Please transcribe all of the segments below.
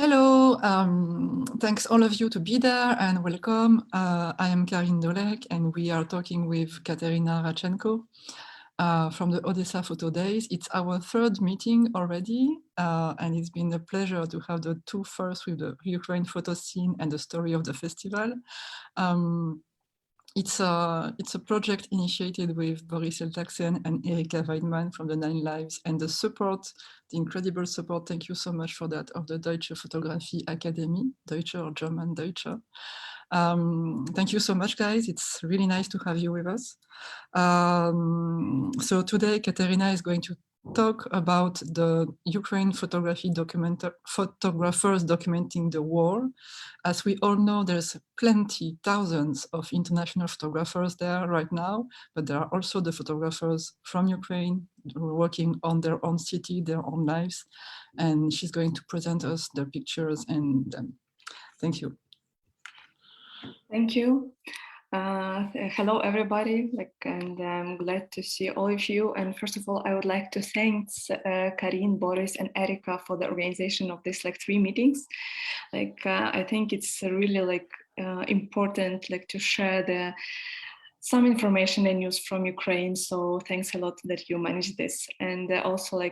Hello, thanks all of you to be there and welcome. I am Carine Dolek and we are talking with Kateryna Radchenko from the Odesa Photo Days. It's our third meeting already and it's been a pleasure to have the two first with the Ukraine photo scene and the story of the festival. It's a project initiated with Boris Eltaxen and Erika Weidmann from the Nine Lives, and the support, the incredible support, thank you so much for that, of the Deutsche Fotografie Akademie, Deutsche or German Deutsche. Thank you so much, guys. It's really nice to have you with us. So today, Kateryna is going to talk about the Ukraine photographers documenting the war. As we all know, there's plenty, thousands of international photographers there right now, but there are also the photographers from Ukraine working on their own city, their own lives. And she's going to present us the pictures and them. Thank you. Thank you. Hello, everybody, and I'm glad to see all of you. And first of all, I would like to thank Carine, Boris, and Erika for the organization of this 3 meetings. I think it's really important to share some information and news from Ukraine. So thanks a lot that you managed this. And also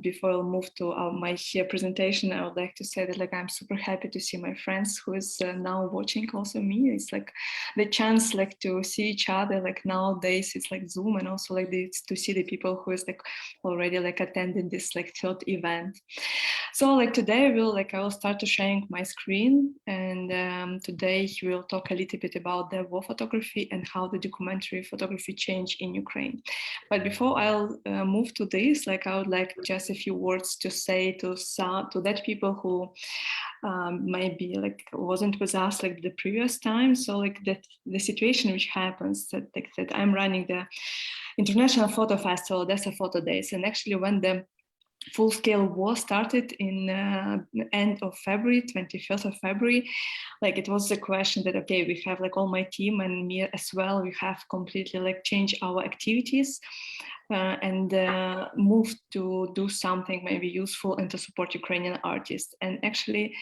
before I move to my presentation, I would like to say that I'm super happy to see my friends who is now watching also me. It's the chance to see each other. Nowadays it's Zoom, and also to see the people who is already attending this third event. So today I will start to sharing my screen, and today we'll talk a little bit about the war photography and how the documentary photography changed in Ukraine. But before I'll move to this, I would like just a few words to say to that people who maybe wasn't with us the previous time. So that the situation which happens that I'm running the International Photo Festival, Odesa Photo Days, and actually when the full-scale war started in end of February, 21st of February, it was a question that, okay, we have all my team and me as well, we have completely changed our activities and moved to do something maybe useful and to support Ukrainian artists. And actually,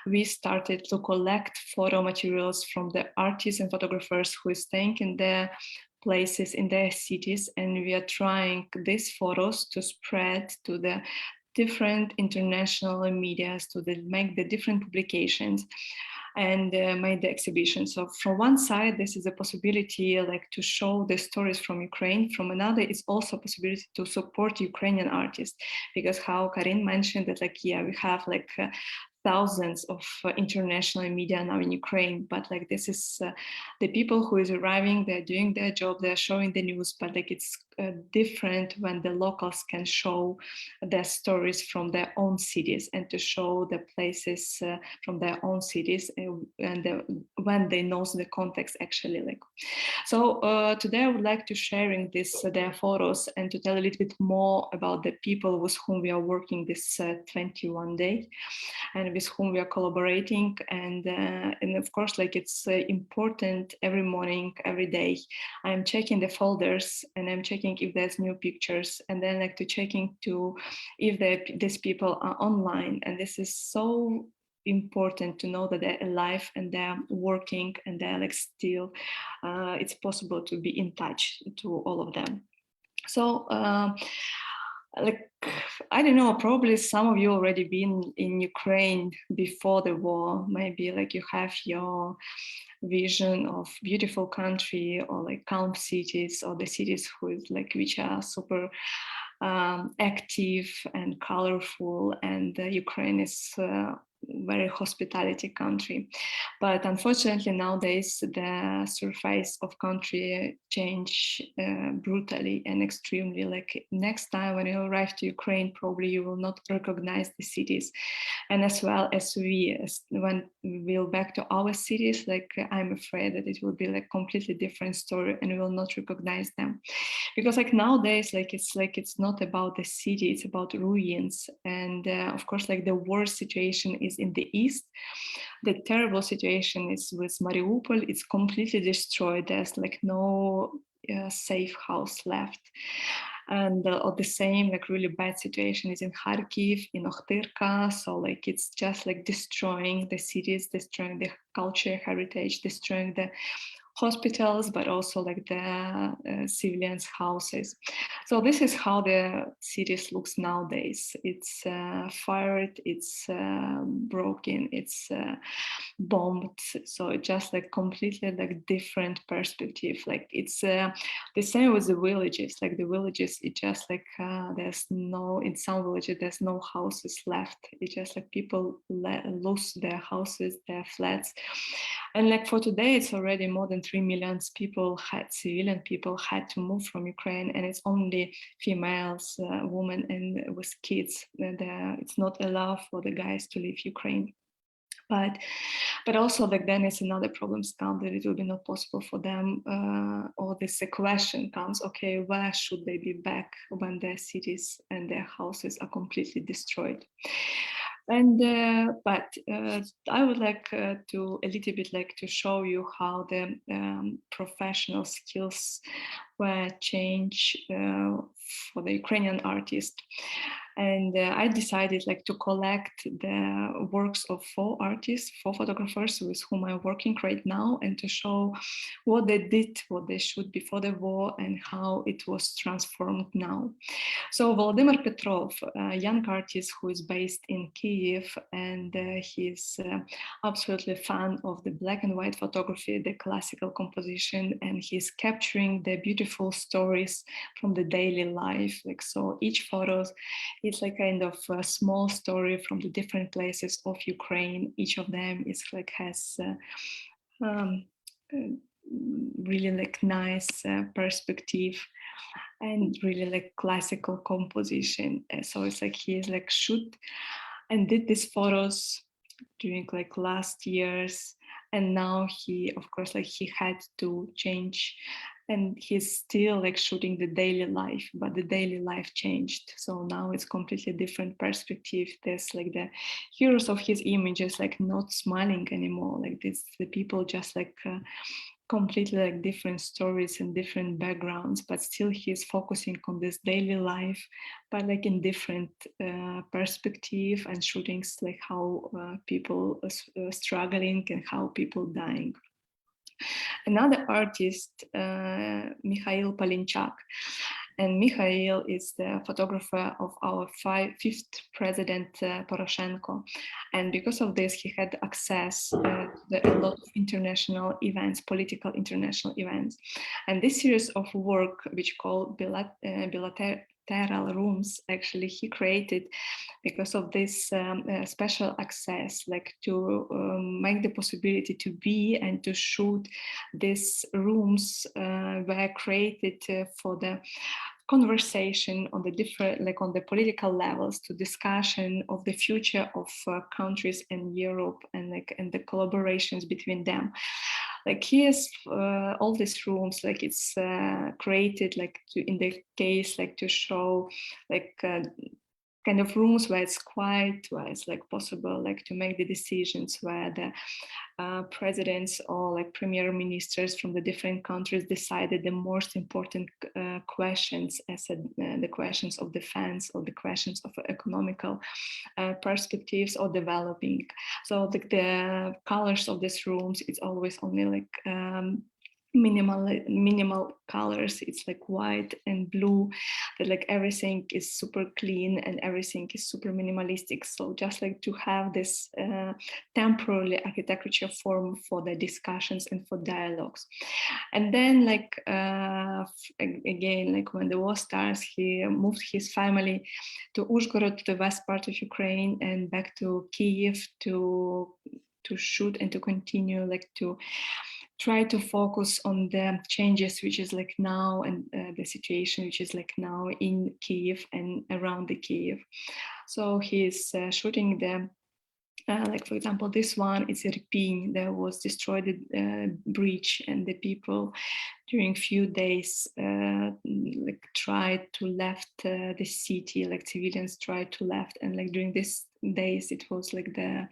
we started to collect photo materials from the artists and photographers who is staying in their places in their cities, and we are trying these photos to spread to the different international medias, to make the different publications and made the exhibition. So from one side, this is a possibility to show the stories from Ukraine. From another, it's also a possibility to support Ukrainian artists, because how Carine mentioned that yeah, we have thousands of international media now in Ukraine, but this is the people who is arriving, they're doing their job, they're showing the news, but it's different when the locals can show their stories from their own cities and to show the places from their own cities and when they know the context actually. So today I would like to sharing their photos and to tell a little bit more about the people with whom we are working this 21 days and with whom we are collaborating, and of course it's important every morning, every day I'm checking the folders and I'm checking if there's new pictures, and then to checking to if these people are online, and this is so important to know that they're alive and they're working and they're still it's possible to be in touch to all of them. So I don't know, probably some of you already been in Ukraine before the war. Maybe you have your vision of beautiful country or calm cities, or the cities which are super active and colorful, and Ukraine is very hospitality country. But unfortunately nowadays the surface of country change brutally and extremely. Next time when you arrive to Ukraine, probably you will not recognize the cities, and as well as when we will back to our cities, I'm afraid that it will be completely different story and we will not recognize them, because nowadays it's not about the city, it's about ruins. And of course the worst situation is in the east. The terrible situation is with Mariupol. It's completely destroyed. There's no safe house left. And the same like really bad situation is in Kharkiv, in Ochtyrka. So like it's just like destroying the cities, destroying the culture, heritage, destroying the hospitals, but also like the civilians' houses. So this is how the cities looks nowadays. It's fired, it's broken, it's bombed. So it's just like completely like different perspective. Like it's the same with the villages. Like the villages, it just like there's no, in some villages there's no houses left. It's just like people lose their houses, their flats. And like for today, it's already more than 3 million people civilian people had to move from Ukraine, and it's only females, women, and with kids. It's not allowed for the guys to leave Ukraine. But also like then it's another problem comes that it will be not possible for them, or this question comes, okay, where should they be back when their cities and their houses are completely destroyed? And but I would like to a little bit like to show you how the professional skills were changed for the Ukrainian artist. And I decided like to collect the works of 4 artists, 4 photographers with whom I'm working right now, and to show what they did, what they shoot before the war, and how it was transformed now. So Volodymyr Petrov, a young artist who is based in Kyiv, and he's absolutely fan of the black and white photography, the classical composition, and he's capturing the beautiful stories from the daily life. Like so, each photo, it's like kind of a small story from the different places of Ukraine. Each of them is like has really like nice perspective and really like classical composition. So it's like he is like shoot and did these photos during like last years, and now he of course like he had to change, and he's still like shooting the daily life, but the daily life changed. So now it's completely different perspective. There's like the heroes of his images like not smiling anymore, like this the people just like completely like different stories and different backgrounds, but still he's focusing on this daily life, but like in different perspective, and shootings like how people struggling and how people dying. Another artist, Mikhail Palinchak. And Mikhail is the photographer of our fifth president, Poroshenko. And because of this, he had access to a lot of international events, political international events. And this series of work, which called bilateral rooms, actually he created because of this special access, like to make the possibility to be and to shoot. These rooms were created for the conversation on the different, like on the political levels, to discussion of the future of countries in Europe, and like and the collaborations between them. Like here's all these rooms, like it's created like to, in the case like to show like kind of rooms where it's quiet, where it's like possible like to make the decisions, where the presidents or like premier ministers from the different countries decided the most important questions, as the questions of defense or the questions of economical perspectives or developing. So the colors of these rooms, it's always only like minimal colors. It's like white and blue, that like everything is super clean and everything is super minimalistic. So just like to have this temporary architecture form for the discussions and for dialogues. And then like again, like when the war starts, he moved his family to Uzhgorod, to the west part of Ukraine, and back to Kyiv to shoot and to continue like to try to focus on the changes which is like now, and the situation which is like now in Kyiv and around the Kyiv. So he's shooting the like for example, this one is Irpin. There was destroyed the bridge, and the people during few days like tried to left the city, like civilians tried to left, and like during these days it was like the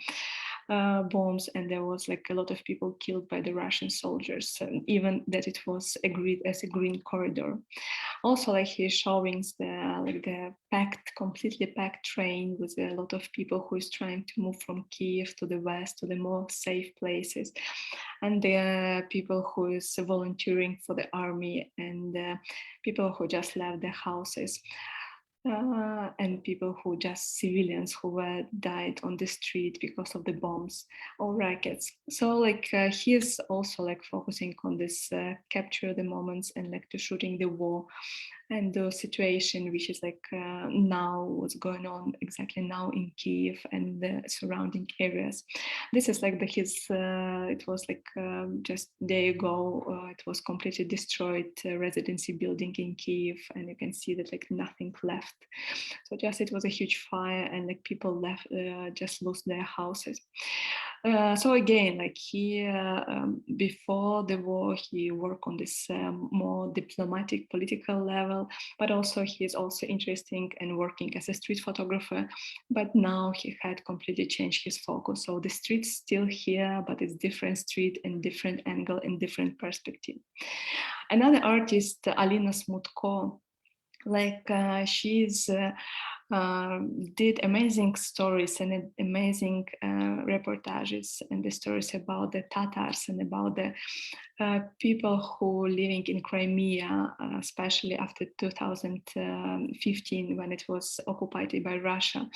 bombs, and there was like a lot of people killed by the Russian soldiers, even that it was agreed as a green corridor. Also, like he's showing the completely packed train with a lot of people who is trying to move from Kiev to the west to the more safe places, and the people who is volunteering for the army, and people who just left their houses. And people who just civilians who were died on the street because of the bombs or rockets. So like he is also like focusing on this capture the moments and like to shooting the war and the situation which is like now what's going on exactly now in Kiev and the surrounding areas. This is like his it was like just day ago it was completely destroyed residency building in Kiev, and you can see that like nothing left. So just it was a huge fire, and like people left just lost their houses. So again, like he before the war he worked on this more diplomatic political level, but also he is also interesting and working as a street photographer, but now he had completely changed his focus. So the street's still here, but it's different street and different angle and different perspective. Another artist, Alina Smudko, like she's did amazing stories and amazing reportages and the stories about the Tatars and about the people who living in Crimea, especially after 2015 when it was occupied by Russia.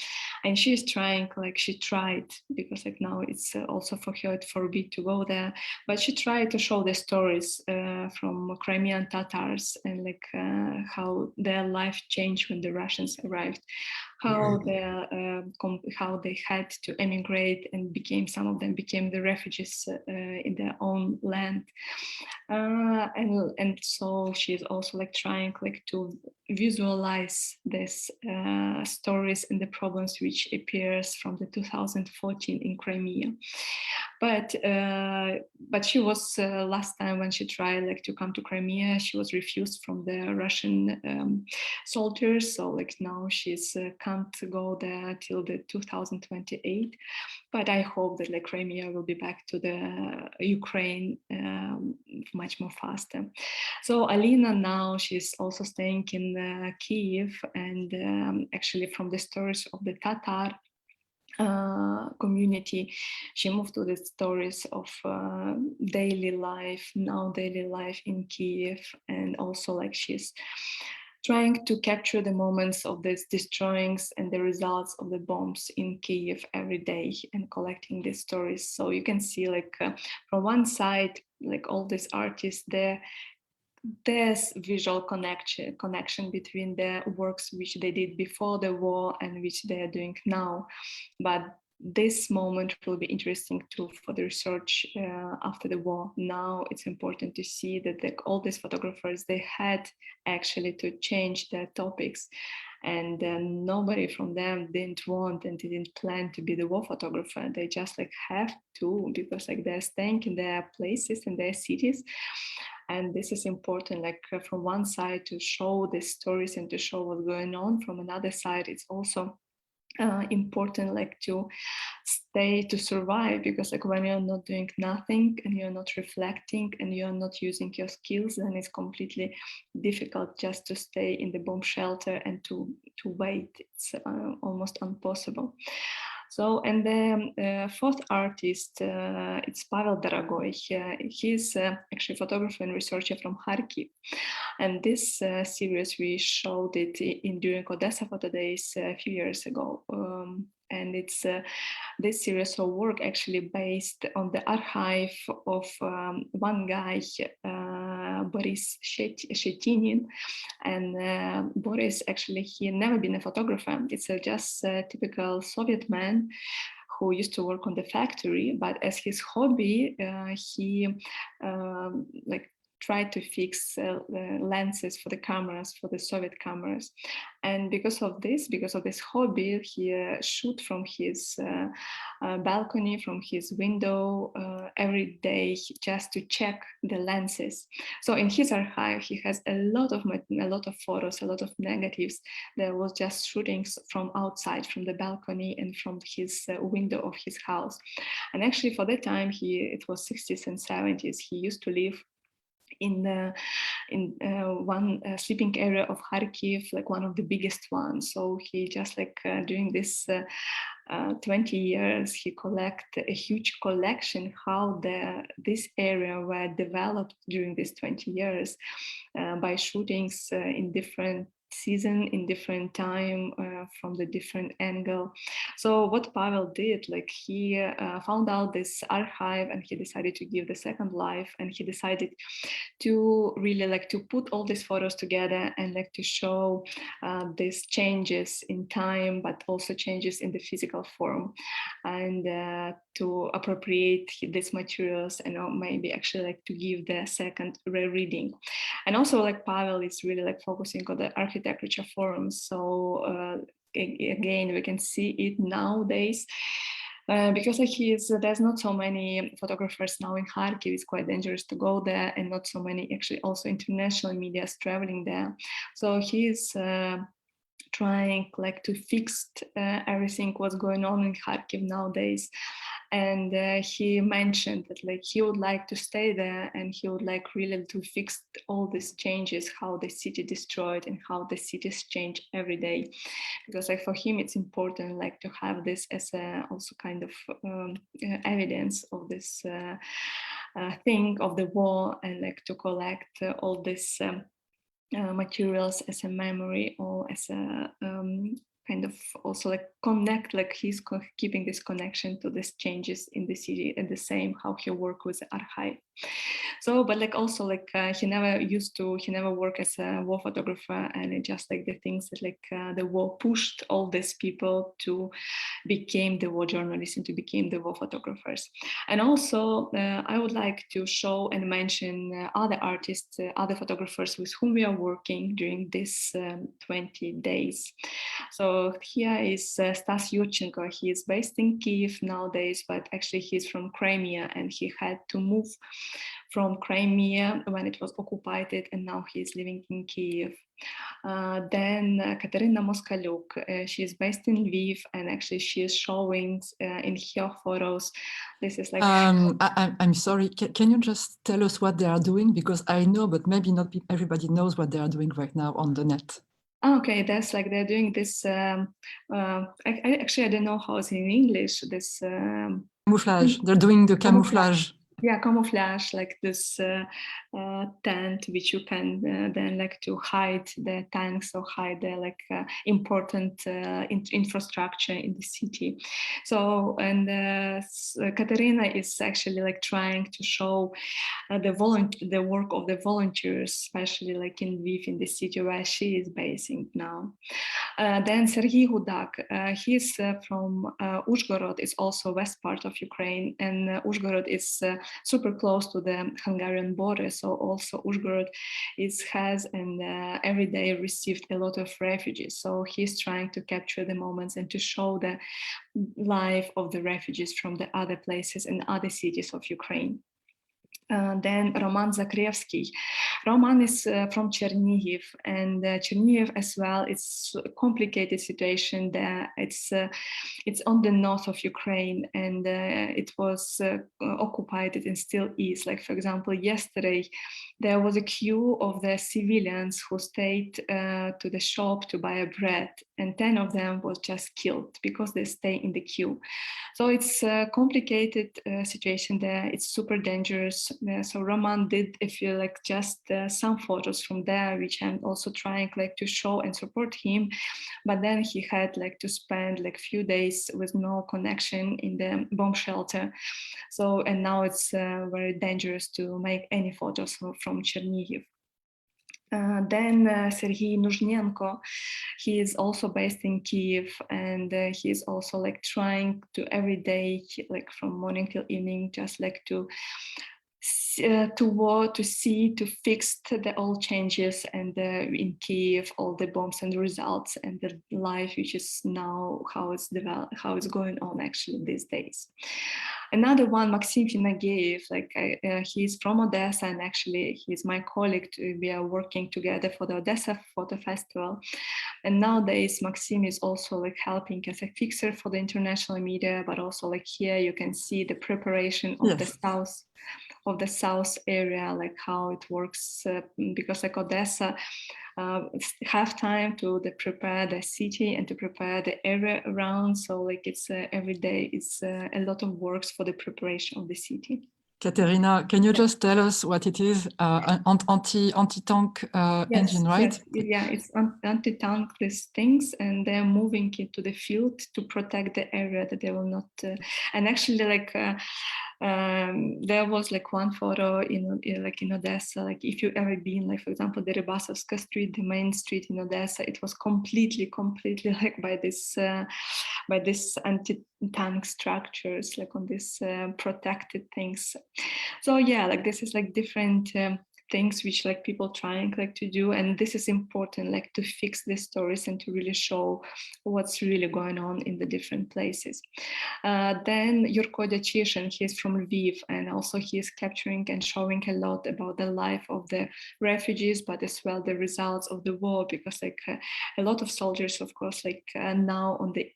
And she's trying, like she tried, because like now it's also for her forbidden to go there, but she tried to show the stories from Crimean Tatars and like how their life changed when the Russians arrived, how they had to emigrate and some of them became the refugees in their own land, and so she's also like trying like to visualize this stories and the problems which appears from the 2014 in Crimea. But she was last time when she tried like to come to Crimea, she was refused from the Russian soldiers. So like now she's can't go there till the 2028. But I hope that like Crimea will be back to the Ukraine much more faster. So Alina now she's also staying in Kiev, and actually from the stories of the Tatar community, she moved to the stories of daily life in Kiev, and also like she's trying to capture the moments of these destroyings and the results of the bombs in Kiev every day and collecting these stories. So you can see like from one side, like all these artists there, there's visual connection between the works which they did before the war and which they are doing now. But this moment will be interesting too for the research after the war. Now it's important to see that all these photographers, they had actually to change their topics, and nobody from them didn't want and didn't plan to be the war photographer. They just like have to, because like they're staying in their places in their cities. And this is important, like from one side to show the stories and to show what's going on. From another side, it's also important like to stay to survive, because like when you're not doing nothing and you're not reflecting and you're not using your skills, then it's completely difficult just to stay in the bomb shelter and to wait. It's almost impossible. So, and the fourth artist, it's Pavel Dorogoy. He's actually a photographer and researcher from Kharkiv. And this series, we showed it during Odesa Photo Days a few years ago. And it's this series of work actually based on the archive of one guy, Boris Shetinin. And Boris, actually, he had never been a photographer. It's just a typical Soviet man who used to work on the factory, but as his hobby, he like tried to fix lenses for the cameras, for the Soviet cameras. And because of this hobby, he shoot from his balcony, from his window every day, just to check the lenses. So in his archive, he has a lot of photos, a lot of negatives. There was just shootings from outside, from the balcony and from his window of his house. And actually, for that time, it was 60s and 70s. He used to live in one sleeping area of Kharkiv, like one of the biggest ones. So he just during this 20 years, he collected a huge collection how this area were developed during these 20 years by shootings in different season, in different time, from the different angle. So what Pavel did, he found out this archive and he decided to give the second life, and he decided to really to put all these photos together and to show these changes in time, but also changes in the physical form, and to appropriate these materials and maybe actually to give the second rereading. And also Pavel is really focusing on the architecture forms. So again, we can see it nowadays. Because there's not so many photographers now in Kharkiv. It's quite dangerous to go there, and not so many actually also international media is traveling there. So he's trying to fix everything what's going on in Kharkiv nowadays. And he mentioned that he would like to stay there, and he would really to fix all these changes, how the city destroyed and how the cities change every day. Because for him it's important to have this as also kind of evidence of this thing of the war, and to collect all this materials as a memory, or as a kind of also connect, he's keeping this connection to these changes in the city, and the same how he worked with the archive. So, but also he never worked as a war photographer, and it just the things that the war pushed all these people to become the war journalists and to become the war photographers. And also I would like to show and mention other artists, other photographers with whom we are working during this 20 days. So here is Stas Yurchenko. He is based in Kiev nowadays, but actually he's from Crimea, and he had to move from Crimea when it was occupied, and now he's living in Kiev. Then Kateryna Moskalyuk, she is based in Lviv, and actually she is showing in her photos. This is I'm sorry, can you just tell us what they are doing? Because I know, but maybe not everybody knows what they are doing right now on the net. Okay, that's they're doing this. I don't know how it's in English. This camouflage. They're doing the camouflage. Yeah, camouflage, this tent which you can then to hide the tanks or hide the important infrastructure in the city. So, and Kateryna is actually trying to show the work of the volunteers, especially in Lviv, in the city where she is basing now. Then Sergey Hudak, he's from Uzhgorod, is also west part of Ukraine, and Uzhgorod is super close to the Hungarian border. So also Uzhgorod has and every day received a lot of refugees. So he's trying to capture the moments and to show the life of the refugees from the other places and other cities of Ukraine. Then Roman Zakrevsky. Roman is from Chernihiv, and Chernihiv as well. It's a complicated situation there. It's on the north of Ukraine, and it was occupied and still is. For example, yesterday there was a queue of the civilians who stayed to the shop to buy bread, and 10 of them was just killed because they stay in the queue. So it's a complicated situation there. It's super dangerous. So Roman did, if you just some photos from there, which I'm also trying to show and support him. But then he had to spend few days with no connection in the bomb shelter. So, and now it's very dangerous to make any photos from Chernihiv. Then Sergey Nugeniyan, he is also based in Kiev, and he is also trying to every day, from morning till evening, just to to see, to fix the all changes, and in Kiev, all the bombs and the results, and the life which is now, how it's developed, how it's going on actually these days. Another one, Maxim Finageev, he's from Odessa, and actually he's my colleague. We are working together for the Odesa Photo Festival. And nowadays, Maxim is also helping as a fixer for the international media, but also here you can see the preparation of the south area, how it works, because Odessa have time to prepare the city and to prepare the area around. So it's every day, it's a lot of works for the preparation of the city. Kateryna, can you just tell us what it is? Anti-tank engine, right? Yes, it's anti-tank, these things, and they're moving into the field to protect the area that they will not. And actually, there was one photo in Odessa. If you ever been, for example, the Rybasovska street, the main street in Odessa, it was completely by this anti-tank structures, on these protected things. So yeah, this is different things which people trying to do, and this is important to fix these stories and to really show what's really going on in the different places. Then Yurko Dachyshin, he's from Lviv, and also he is capturing and showing a lot about the life of the refugees, but as well the results of the war, because a lot of soldiers, of course, now on the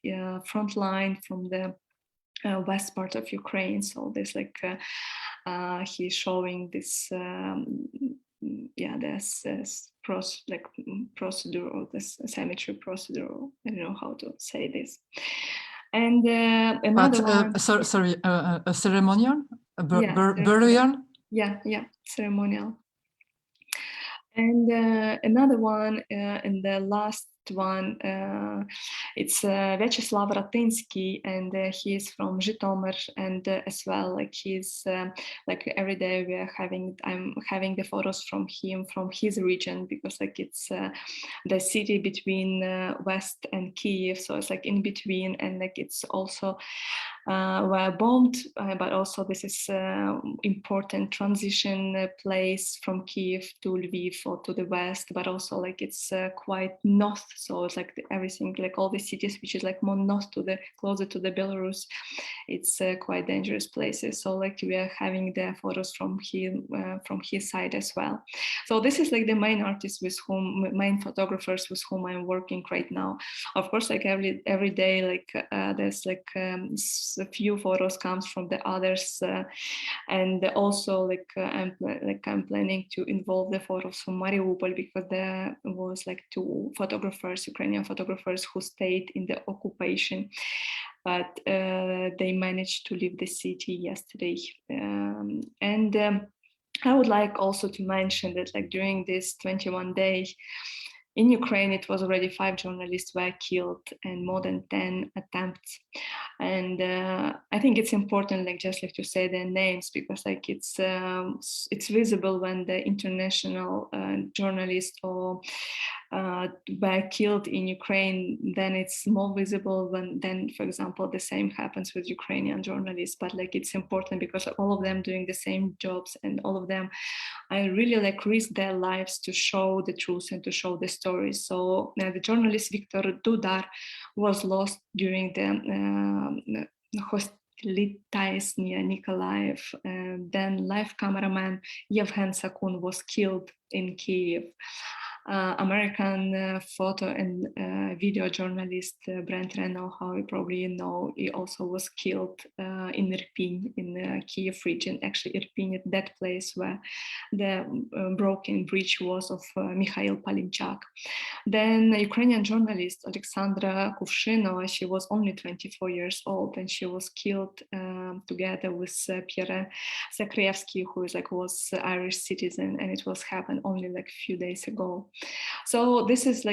front line from the west part of Ukraine. So there's he's showing this this procedure, or this cemetery procedure. I don't know how to say this. And another one. Sorry, a ceremonial, burial. Yeah, ceremonial. And another one, and the last one, it's Vyacheslav Ratinsky, and he is from Zhytomyr, and as well he's every day I'm having the photos from him, from his region, because it's the city between West and Kiev, so it's in between, and it's also were bombed, but also this is important transition place from Kiev to Lviv or to the west, but also it's quite north, so it's everything, all the cities which is more north, to the closer to the Belarus, it's quite dangerous places. So we are having the photos from him, from his side as well. So this is the main artists with whom, main photographers with whom I'm working right now. Of course, every day there's a few photos comes from the others, and also I'm planning to involve the photos from Mariupol, because there was two photographers, Ukrainian photographers, who stayed in the occupation, but they managed to leave the city yesterday. And I would like also to mention that during this 21 days in Ukraine, it was already 5 journalists were killed and more than 10 attempts. And I think it's important, just to say their names, because it's visible when the international journalists or were killed in Ukraine, then it's more visible then, for example, the same happens with Ukrainian journalists. But it's important because all of them doing the same jobs, and all of them I really risk their lives to show the truth and to show the stories. So the journalist Viktor Dudar was lost during the hostilities near Nikolaev. Then live cameraman Yevhen Sakun was killed in Kiev. American photo and video journalist Brent Renault, how you probably know, he also was killed in Irpin, in the Kiev region. Actually, Irpin is that place where the broken bridge was of Mikhail Palinchak. Then Ukrainian journalist Alexandra Kuvshinova, she was only 24 years old, and she was killed together with Pierre Zakrevsky, who was Irish citizen, and it was happened only a few days ago. So this is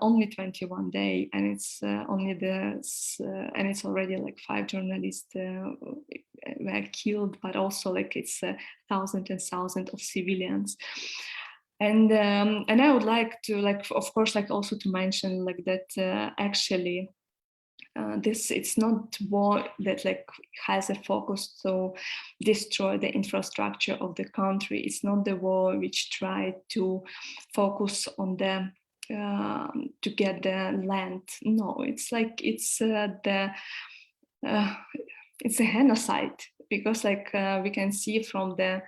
only 21 days, and it's only and it's already 5 journalists were killed, but also it's thousands and thousands of civilians. And I would like to of course also to mention that actually it's not war that like has a focus to destroy the infrastructure of the country. It's not the war which tried to focus on the to get the land. No, it's like it's a genocide, because like we can see from the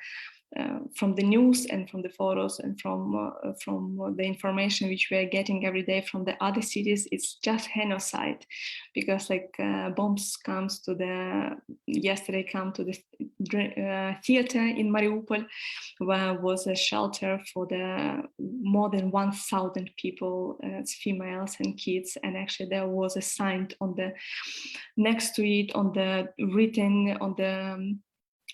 news and from the photos and from the information which we are getting every day from the other cities, it's just genocide, because like bombs comes to yesterday come to the theater in Mariupol, where was a shelter for the more than 1,000 people, females and kids, and actually there was a sign on the next to it, on the written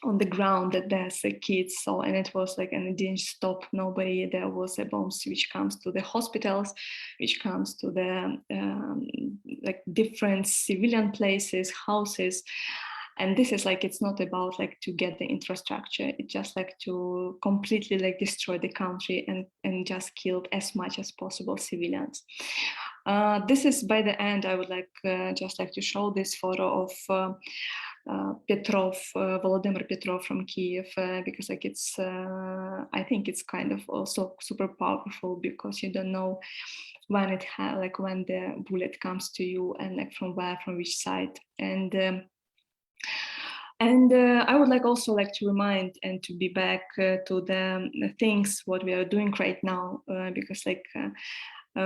on the ground that there's a kid. So, and it was like, and it didn't stop nobody. There was a bombs which comes to the hospitals, which comes to the like different civilian places, houses. And this is like, it's not about like to get the infrastructure. It's just like to completely like destroy the country and just kill as much as possible civilians. This is by the end, I would like just like to show this photo of Petrov, Volodymyr Petrov from Kiev, because like it's, I think it's kind of also super powerful, because you don't know when it like when the bullet comes to you and like from where, from which side. And I would like also like to remind and to be back to the things what we are doing right now, because like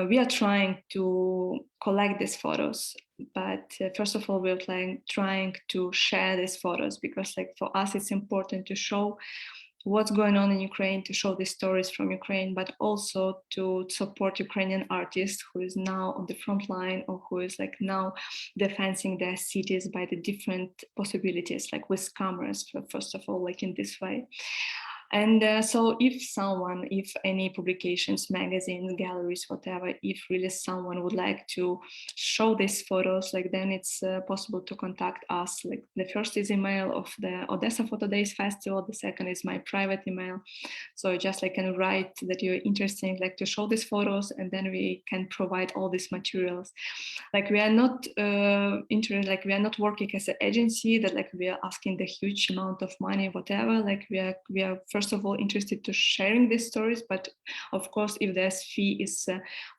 we are trying to collect these photos, but first of all, we're trying to share these photos, because like for us, it's important to show what's going on in Ukraine, to show the stories from Ukraine, but also to support Ukrainian artists who is now on the front line, or who is like now defending their cities by the different possibilities, like with cameras, first of all, like in this way. And so if any publications, magazines, galleries, whatever, if really someone would like to show these photos, like then it's possible to contact us. Like the first is email of the Odesa Photo Days Festival. The second is my private email. So just like can write that you're interested, like to show these photos, and then we can provide all these materials. Like we are not like we are not working as an agency that like we are asking the huge amount of money, whatever. Like we are first of all interested to sharing these stories, but of course, if there's fee is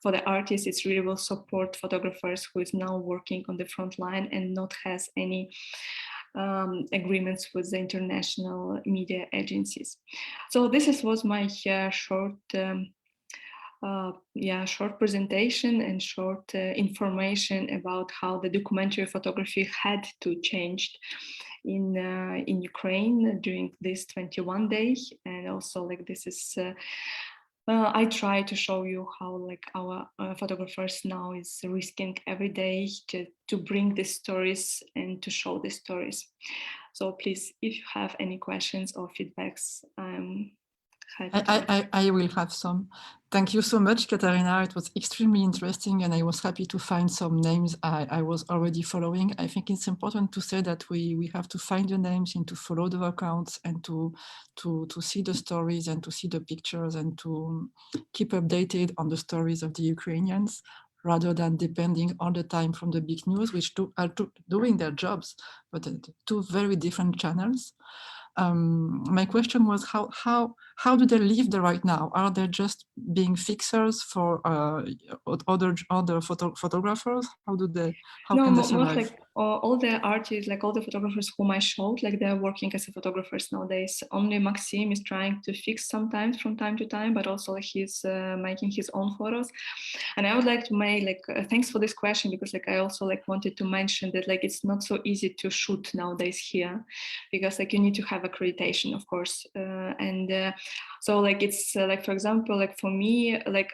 for the artists, it's really will support photographers who is now working on the front line and not has any agreements with the international media agencies. So this was my short short presentation and short information about how the documentary photography had to change in Ukraine during this 21 days. And also like this is I try to show you how like our photographers now is risking every day to bring these stories and to show these stories. So please, if you have any questions or feedbacks, I will have some. Thank you so much, Kateryna. It was extremely interesting, and I was happy to find some names I was already following. I think it's important to say that we have to find the names and to follow the accounts and to see the stories and to see the pictures and to keep updated on the stories of the Ukrainians, rather than depending all the time from the big news, which are doing their jobs, but two very different channels. My question was how do they live there right now? Are they just being fixers for other photographers? How can they survive? Most like all the artists, like all the photographers whom I showed, like they're working as a photographers nowadays. Only Maxim is trying to fix sometimes from time to time, but also like he's making his own photos. And I would like to make like thanks for this question, because like I also like wanted to mention that like it's not so easy to shoot nowadays here, because like you need to have accreditation, of course, so like it's like for example, like for me, like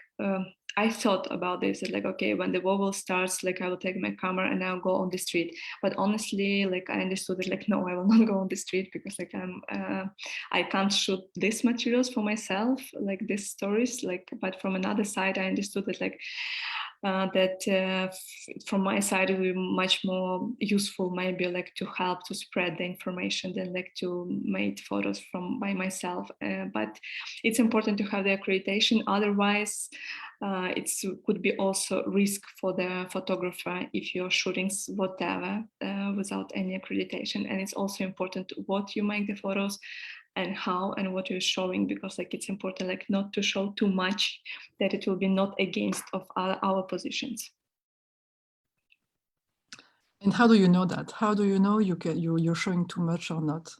I thought about this, like, okay, when the war will starts, like I will take my camera and I'll go on the street. But honestly, like I understood that, like, no, I will not go on the street, because like I can't shoot these materials for myself, like these stories, like, but from another side, I understood that like, that from my side it will be much more useful, maybe like to help to spread the information than like to make photos by myself. But it's important to have the accreditation, otherwise it could be also risk for the photographer if you're shooting whatever without any accreditation. And it's also important what you make the photos and how and what you're showing, because like it's important like not to show too much that it will be not against of our positions. And how do you know that? How do you know you're showing too much or not?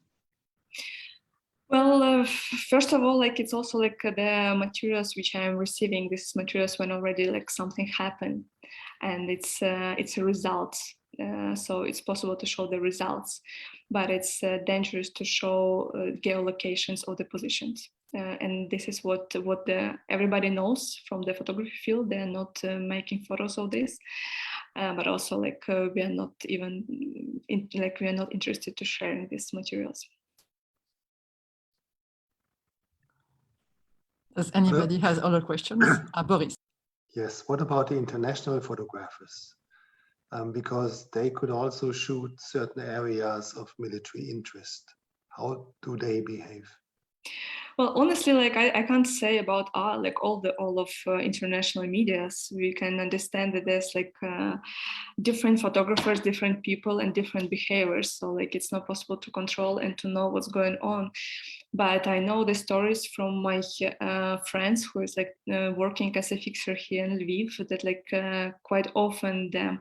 Well, first of all, like it's also like the materials which I'm receiving. These materials when already like something happened, and it's a result. So it's possible to show the results, but it's dangerous to show geolocations of the positions. And this is what everybody knows from the photography field. They're not making photos of this, but also like we are not even we are not interested to sharing these materials. Does anybody has other questions? Boris. Yes, what about the international photographers? Because they could also shoot certain areas of military interest. How do they behave? Well, honestly, like I can't say about like all of international medias. We can understand that there's like different photographers, different people, and different behaviors. So like it's not possible to control and to know what's going on. But I know the stories from my friends who is like working as a fixer here in Lviv, that like quite often the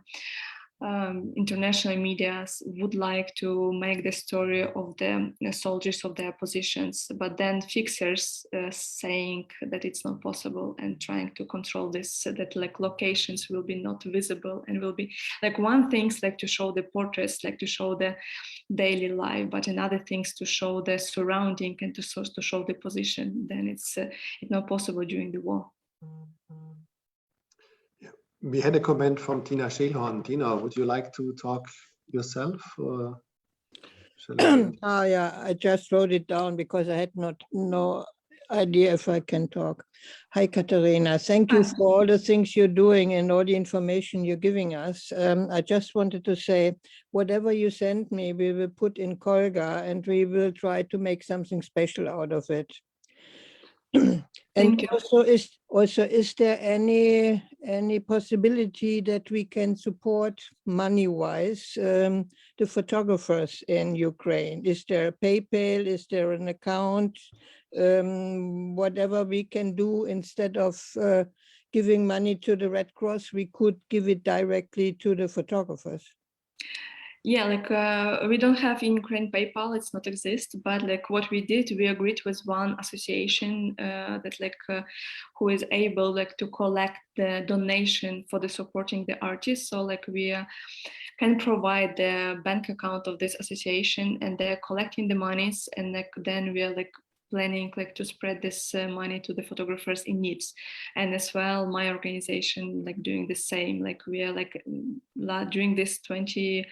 international medias would like to make the story of the soldiers of their positions, but then fixers saying that it's not possible and trying to control this, that like locations will be not visible and will be like one thing's like to show the portraits, like to show the daily life, but another things to show the surrounding and to show the position. Then it's not possible during the war. We had a comment from Tina Schellhorn. Tina, would you like to talk yourself? Or Oh yeah, I just wrote it down because I had no idea if I can talk. Hi, Kateryna. Thank you for all the things you're doing and all the information you're giving us. I just wanted to say, whatever you send me, we will put in Kolga and we will try to make something special out of it. And also, is there any possibility that we can support money-wise the photographers in Ukraine? Is there a PayPal? Is there an account? Whatever we can do, instead of giving money to the Red Cross, we could give it directly to the photographers. Yeah, like we don't have in Ukraine PayPal, it's not exist, but like what we did, we agreed with one association that like who is able like to collect the donation for the supporting the artists. So like we can provide the bank account of this association, and they're collecting the monies, and like then we are like planning like to spread this money to the photographers in needs. And as well, my organization like doing the same. Like we are like during this 20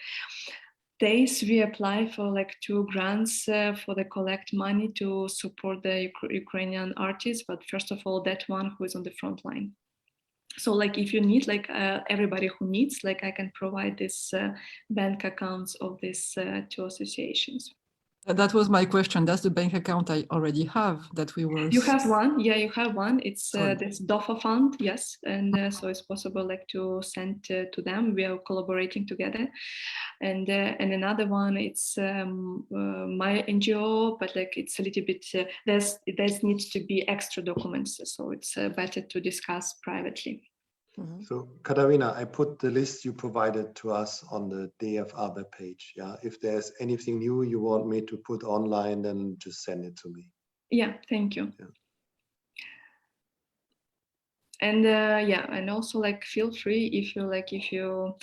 days we apply for like 2 grants for the collect money to support the Ukrainian artists, but first of all that one who is on the front line. So like if you need like everybody who needs, like I can provide this bank accounts of these 2 associations. That was my question. That's the bank account I already have that we were. You have one, yeah, you have one. It's this DOFA fund, yes, and so it's possible like to send to them. We are collaborating together, and another one. It's my NGO, but like it's a little bit. There needs to be extra documents, so it's better to discuss privately. So, Kateryna, I put the list you provided to us on the DFR webpage. Yeah, if there's anything new you want me to put online, then just send it to me. Yeah, thank you. Yeah. And yeah, and also like feel free if you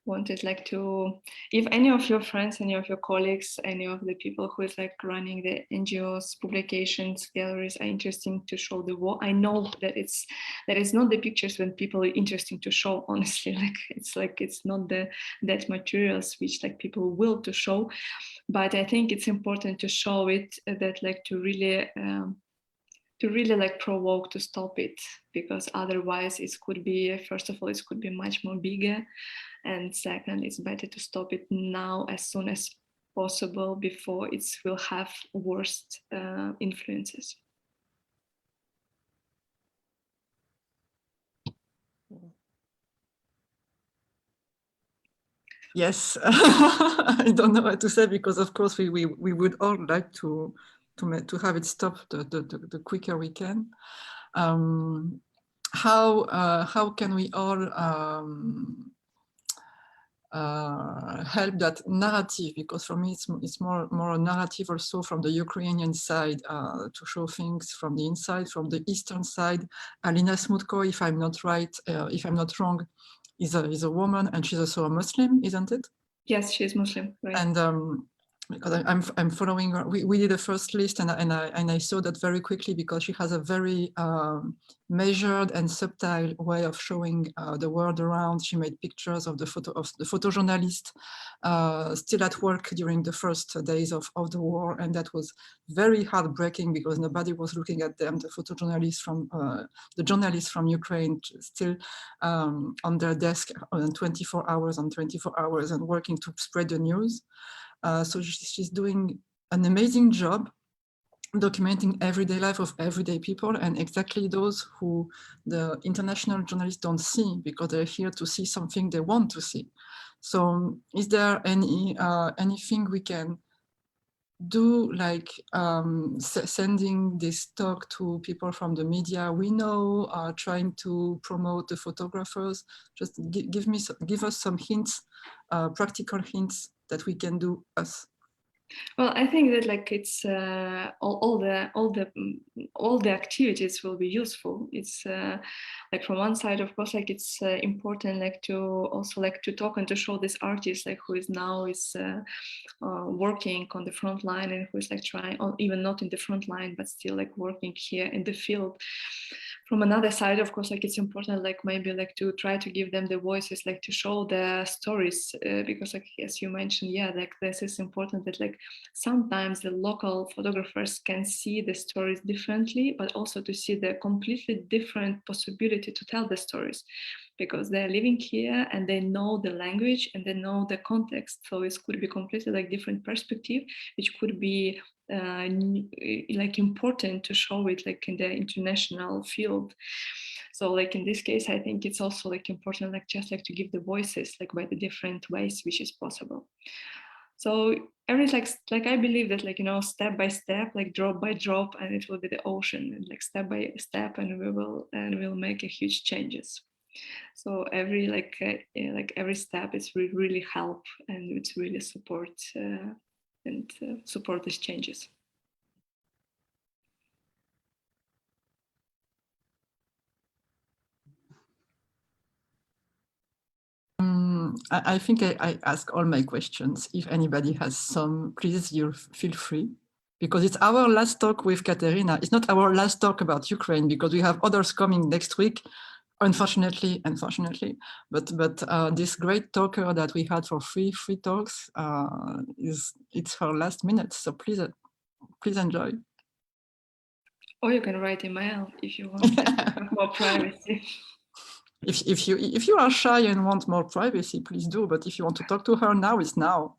wanted like to, if any of your friends, any of your colleagues, any of the people who is like running the NGOs, publications, galleries are interesting to show the war. I know that it's not the pictures when people are interesting to show, honestly. Like it's not that materials which like people will to show, but I think it's important to show it, that like to really to really like provoke to stop it, because otherwise it could be, first of all, it could be much more bigger, and second, it's better to stop it now as soon as possible before it will have worst influences. Yes, I don't know what to say, because of course we would all like to have it stop the quicker we can. How can we all help that narrative? Because for me it's more a narrative also from the Ukrainian side, to show things from the inside, from the eastern side. Alina Smudko, if I'm not right, if I'm not wrong, is a woman, and she's also a Muslim, isn't it? Yes, she's Muslim, right? And because I'm following her, we did a first list, and I saw that very quickly, because she has a very measured and subtle way of showing the world around. She made pictures of the photojournalist still at work during the first days of the war, and that was very heartbreaking, because nobody was looking at them. The photojournalists from the journalists from Ukraine still on their desk 24 hours on 24 hours and working to spread the news. So she's doing an amazing job documenting everyday life of everyday people, and exactly those who the international journalists don't see, because they're here to see something they want to see. So is there anything we can do, like sending this talk to people from the media we know, trying to promote the photographers? Just give us some hints, practical hints that we can do us. Well, I think that like it's all the activities will be useful. It's like from one side, of course, like it's important like to also like to talk and to show this artist like who is now working on the front line, and who is like trying, or even not in the front line, but still like working here in the field. From another side, of course, like it's important, like maybe like to try to give them the voices, like to show their stories, because like as you mentioned, yeah, like this is important, that like sometimes the local photographers can see the stories differently, but also to see the completely different possibility to tell the stories, because they're living here and they know the language and they know the context. So it could be completely like different perspective, which could be like important to show it like in the international field. So like in this case, I think it's also like important, like just like to give the voices like by the different ways which is possible. So everything like I believe that like, you know, step by step, like drop by drop, and it will be the ocean, and like step by step, and we'll make a huge changes. So every like every step is really help, and it's really support and support these changes. I think I ask all my questions. If anybody has some, please, you feel free, because it's our last talk with Kateryna. It's not our last talk about Ukraine, because we have others coming next week, unfortunately, but this great talker that we had for free talks it's her last minute. So please enjoy. Or you can write email if you want more privacy. If you are shy and want more privacy, please do. But if you want to talk to her now, it's now.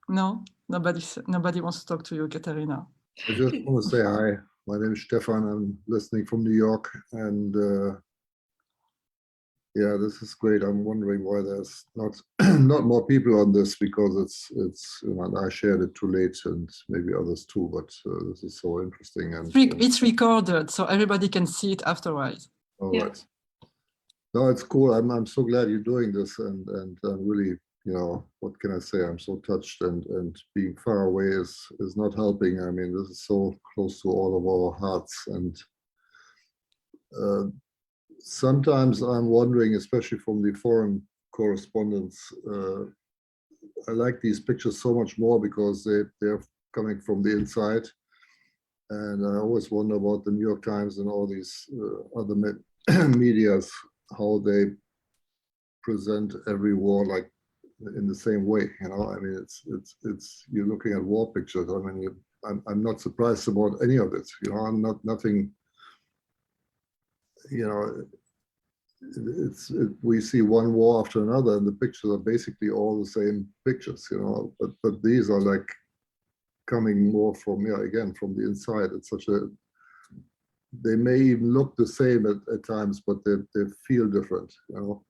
No, nobody wants to talk to you, Kateryna. I just want to say hi. My name is Stefan. I'm listening from New York, and yeah, this is great. I'm wondering why there's not more people on this, because it's you know, I shared it too late, and maybe others too. But this is so interesting, and it's recorded, so everybody can see it afterwards. All Yeah. right. No, it's cool. I'm so glad you're doing this, and I'm really, you know, what can I say? I'm so touched, and being far away is not helping. I mean, this is so close to all of our hearts, and sometimes I'm wondering, especially from the foreign correspondents, I like these pictures so much more because they're coming from the inside, and I always wonder about the New York Times and all these other medias, how they present every war like in the same way, you know. I mean, it's you're looking at war pictures. I mean, I'm not surprised about any of it. You know, I'm nothing. You know, we see one war after another, and the pictures are basically all the same pictures. You know, but these are like coming more from, yeah, again, from the inside. It's such a, they may even look the same at times, but they feel different, you know.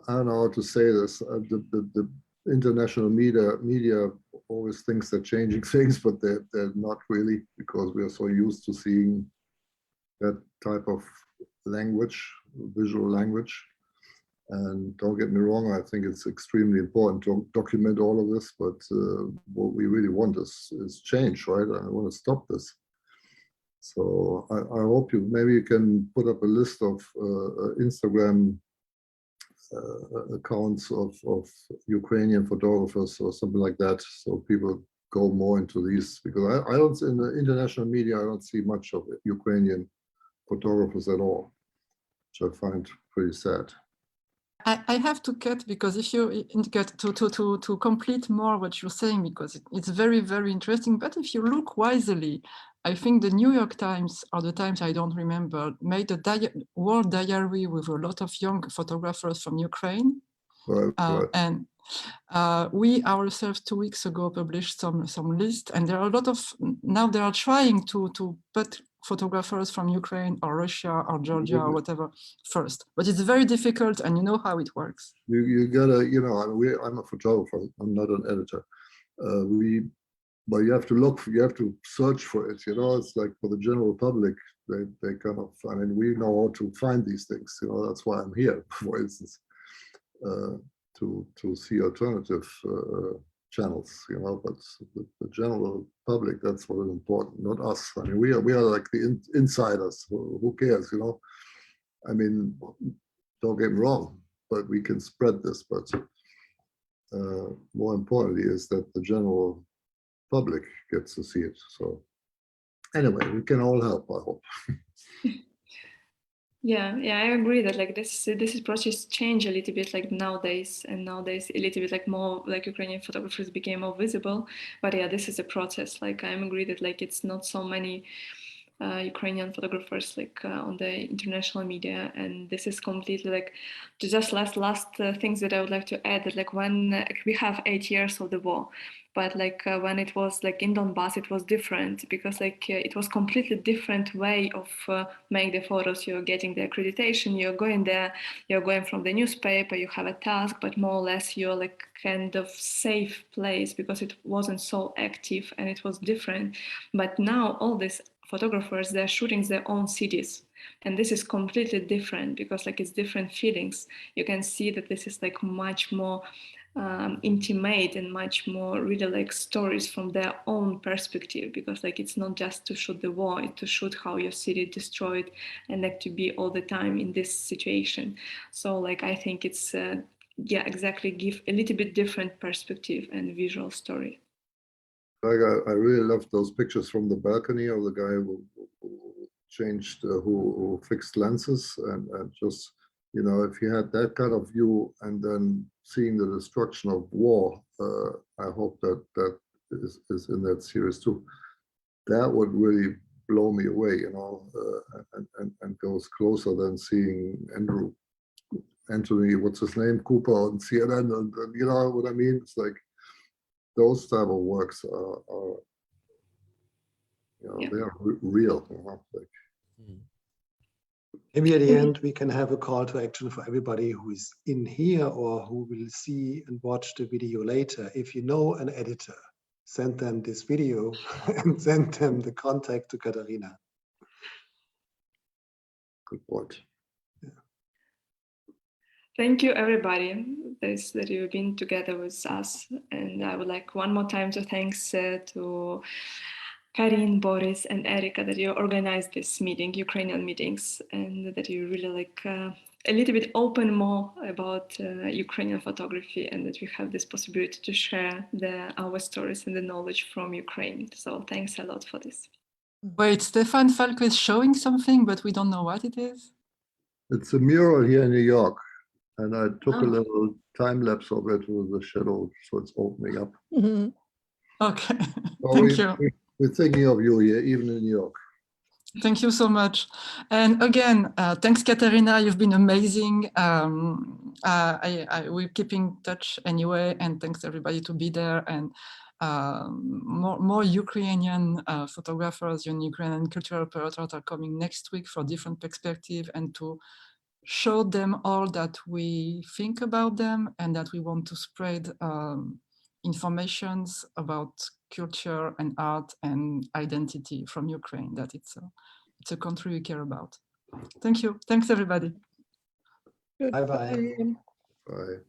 I don't know how to say this. The international media always thinks they're changing things, but they're not really, because we are so used to seeing that type of language, visual language. And don't get me wrong, I think it's extremely important to document all of this, but what we really want is change, right? I want to stop this. So I hope maybe you can put up a list of Instagram accounts of Ukrainian photographers or something like that, so people go more into these, because I don't, in the international media, I don't see much of Ukrainian photographers at all, which I find pretty sad. I have to cut, because if you get to complete more what you're saying, because it's very, very interesting. But if you look wisely, I think the New York Times, or the Times, I don't remember, made a world diary with a lot of young photographers from Ukraine. Right. And we ourselves 2 weeks ago published some list, and there are a lot of, now they are trying to put photographers from Ukraine or Russia or Georgia or whatever first, but it's very difficult, and you know how it works. You gotta, you know, I'm a photographer, I'm not an editor. But you have to look, you have to search for it, you know. It's like for the general public, they kind of, I mean, we know how to find these things, you know. That's why I'm here, for instance, to see alternative channels, you know. But the general public, that's what is important, not us. I mean, we are like the insiders. Who cares, you know? I mean, don't get me wrong, but we can spread this. But more importantly is that the general public gets to see it. So anyway, we can all help, I hope. Yeah, I agree that like this process change a little bit like nowadays, and nowadays a little bit like more like Ukrainian photographers became more visible. But yeah, this is a process. Like I agree that like it's not so many Ukrainian photographers like on the international media, and this is completely like just last things that I would like to add, that like when we have 8 years of the war, but like when it was like in Donbass, it was different, because like it was completely different way of make the photos. You're getting the accreditation, you're going there, you're going from the newspaper, you have a task, but more or less you're like kind of safe place, because it wasn't so active and it was different. But now all these photographers, they're shooting their own cities, and this is completely different, because like it's different feelings. You can see that this is like much more intimate and much more really like stories from their own perspective, because like it's not just to shoot the war, it's to shoot how your city destroyed, and like to be all the time in this situation. So like I think it's yeah, exactly, give a little bit different perspective and visual story. Like I really loved those pictures from the balcony of the guy who changed, who fixed lenses, and just, you know, if you had that kind of view and then seeing the destruction of war, I hope that is in that series too. That would really blow me away, you know, and goes closer than seeing Anthony, what's his name, Cooper on CNN, and you know what I mean? It's like those type of works are you know, yeah, they are real, you know, like. Maybe at the end we can have a call to action for everybody who is in here or who will see and watch the video later. If you know an editor, send them this video and send them the contact to Kateryna. Good point. Yeah. Thank you, everybody, that you've been together with us. And I would like one more time to thanks to Carine, Boris, and Erika that you organized this meeting, Ukrainian meetings, and that you really like a little bit open more about Ukrainian photography, and that we have this possibility to share our stories and the knowledge from Ukraine. So thanks a lot for this. Wait, Stefan Falco is showing something, but we don't know what it is. It's a mural here in New York, and I took a little time lapse of it with the shadow, so it's opening up. Mhm. Okay, Oh, thank you. We're thinking of you here, even in New York. Thank you so much. And again, thanks, Kateryna. You've been amazing. We're keeping touch anyway, and thanks everybody to be there. And more Ukrainian photographers and Ukrainian cultural operators are coming next week for different perspective and to show them all that we think about them and that we want to spread informations about culture and art and identity from Ukraine, that it's a country we care about. Thank you. Thanks, everybody. Bye-bye. Goodbye. Bye.